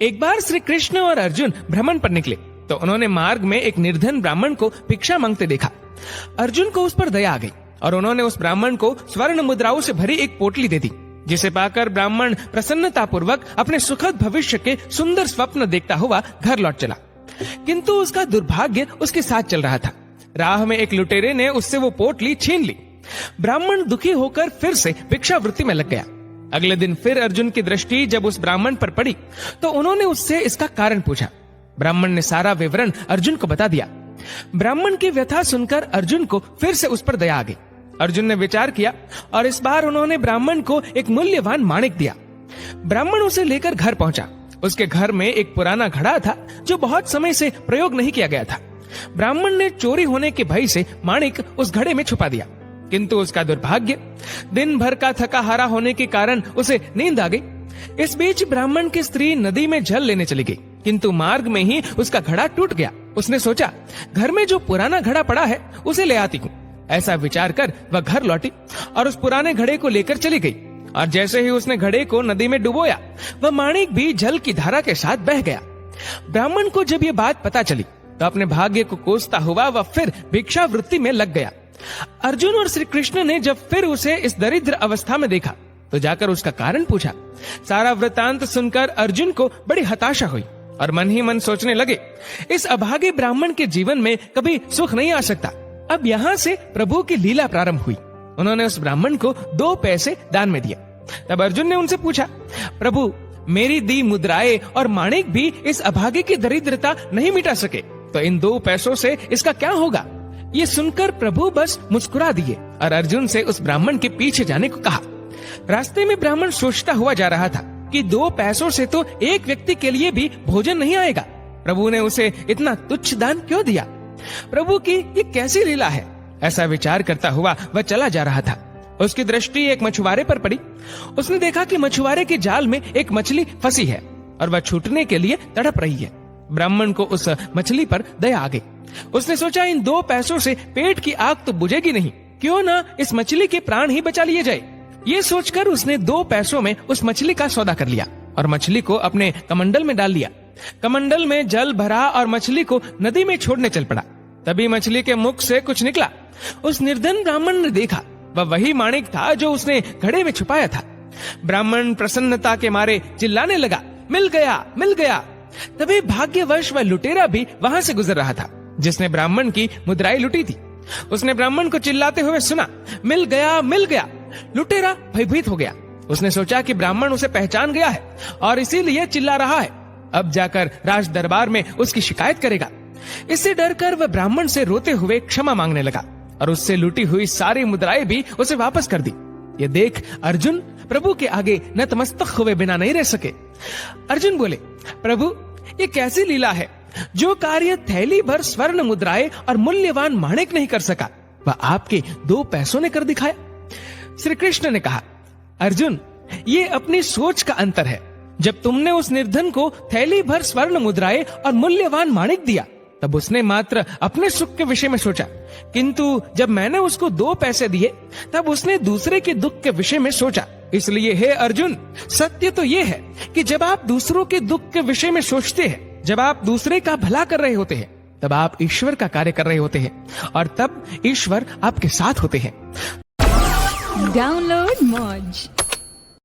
एक बार श्री कृष्ण और अर्जुन भ्रमण पर निकले तो उन्होंने मार्ग में एक निर्धन ब्राह्मण को भिक्षा मांगते देखा। अर्जुन को उस पर दया आ गई और उन्होंने उस ब्राह्मण को स्वर्ण मुद्राओं से भरी एक पोटली दे दी, जिसे पाकर ब्राह्मण प्रसन्नता पूर्वक अपने सुखद भविष्य के सुंदर स्वप्न देखता हुआ घर लौट चला। किंतु उसका दुर्भाग्य उसके साथ चल रहा था। राह में एक लुटेरे ने उससे वो पोटली छीन ली। ब्राह्मण दुखी होकर फिर से भिक्षावृत्ति में लग गया। अगले दिन फिर अर्जुन की दृष्टि जब उस ब्राह्मण पर पड़ी तो उन्होंने उससे इसका कारण पूछा। ब्राह्मण ने सारा विवरण अर्जुन को बता दिया। ब्राह्मण की व्यथा सुनकर अर्जुन को फिर से उस पर दया आ गई। अर्जुन ने विचार किया और इस बार उन्होंने ब्राह्मण को एक मूल्यवान माणिक दिया। ब्राह्मण उसे लेकर घर पहुंचा। उसके घर में एक पुराना घड़ा था जो बहुत समय से प्रयोग नहीं किया गया था। ब्राह्मण ने चोरी होने के भय से माणिक उस घड़े में छुपा दिया, किंतु उसका दुर्भाग्य, दिन भर का थका हारा होने के कारण उसे नींद आ गई। इस बीच ब्राह्मण की स्त्री नदी में जल लेने चली गई, किंतु मार्ग में ही उसका घड़ा टूट गया। उसने सोचा, घर में जो पुराना घड़ा पड़ा है उसे ले आती हूँ। ऐसा विचार कर वह घर लौटी और उस पुराने घड़े को लेकर चली गई। और जैसे ही उसने घड़े को नदी में डुबोया, वह माणिक भी जल की धारा के साथ बह गया। ब्राह्मण को जब ये बात पता चली तो अपने भाग्य को कोसता हुआ वह फिर भिक्षावृत्ति में लग गया। अर्जुन और श्री कृष्ण ने जब फिर उसे इस दरिद्र अवस्था में देखा तो जाकर उसका कारण पूछा। सारा वृतांत सुनकर अर्जुन को बड़ी हताशा हुई और मन ही मन सोचने लगे, इस अभागे ब्राह्मण के जीवन में कभी सुख नहीं आ सकता। अब यहाँ से प्रभु की लीला प्रारंभ हुई। उन्होंने उस ब्राह्मण को 2 पैसे दान में दिया। तब अर्जुन ने उनसे पूछा, प्रभु, मेरी दी मुद्राएं और माणिक भी इस अभागे की दरिद्रता नहीं मिटा सके, तो इन 2 पैसों से इसका क्या होगा? ये सुनकर प्रभु बस मुस्कुरा दिए और अर्जुन से उस ब्राह्मण के पीछे जाने को कहा। रास्ते में ब्राह्मण सोचता हुआ जा रहा था कि 2 पैसों से तो एक व्यक्ति के लिए भी भोजन नहीं आएगा। प्रभु ने उसे इतना तुच्छ दान क्यों दिया? प्रभु की ये कैसी लीला है? ऐसा विचार करता हुआ वह चला जा रहा था। उसकी दृष्टि एक मछुआरे पर पड़ी। उसने देखा कि मछुआरे के जाल में एक मछली फंसी है और वह छूटने के लिए तड़प रही है। ब्राह्मण को उस मछली पर दया आ गई। उसने सोचा, इन 2 पैसों से पेट की आग तो बुझेगी नहीं, क्यों ना इस मछली के प्राण ही बचा लिए जाए। ये सोचकर उसने 2 पैसों में उस मछली का सौदा कर लिया और मछली को अपने कमंडल में डाल लिया। कमंडल में जल भरा और मछली को नदी में छोड़ने चल पड़ा। तभी मछली के मुख से कुछ निकला। उस निर्धन ब्राह्मण ने देखा, वह वही माणिक था जो उसने घड़े में छुपाया था। ब्राह्मण प्रसन्नता के मारे चिल्लाने लगा, मिल गया, मिल गया। तभी भाग्यवश वह लुटेरा भी वहां से गुजर रहा था जिसने ब्राह्मण की मुद्राएं लुटी थी। उसने ब्राह्मण को चिल्लाते हुए सुना, मिल गया, मिल गया। लुटेरा भयभीत हो गया। उसने सोचा कि ब्राह्मण उसे पहचान गया है और इसीलिए चिल्ला रहा है। अब जाकर राज दरबार में उसकी शिकायत करेगा। इससे डरकर वह ब्राह्मण से रोते हुए क्षमा मांगने लगा और उससे लूटी हुई सारी मुद्राएं भी उसे वापस कर दी। ये देख अर्जुन प्रभु के आगे नतमस्तक हुए बिना नहीं रह सके। अर्जुन बोले, प्रभु, ये कैसी लीला है? जो कार्य थैली भर स्वर्ण मुद्राएं और मूल्यवान माणिक नहीं कर सका, वह आपके 2 पैसों ने कर दिखाया। श्री कृष्ण ने कहा, अर्जुन, ये अपनी सोच का अंतर है। जब तुमने उस निर्धन को थैली भर स्वर्ण मुद्राएं और मूल्यवान माणिक दिया, तब उसने मात्र अपने सुख के विषय में सोचा, किंतु जब मैंने उसको 2 पैसे दिए तब उसने दूसरे के दुख के विषय में सोचा। इसलिए हे अर्जुन, सत्य तो ये है कि जब आप दूसरों के दुख के विषय में सोचते हैं, जब आप दूसरे का भला कर रहे होते हैं, तब आप ईश्वर का कार्य कर रहे होते हैं और तब ईश्वर आपके साथ होते हैं। डाउनलोड मौज।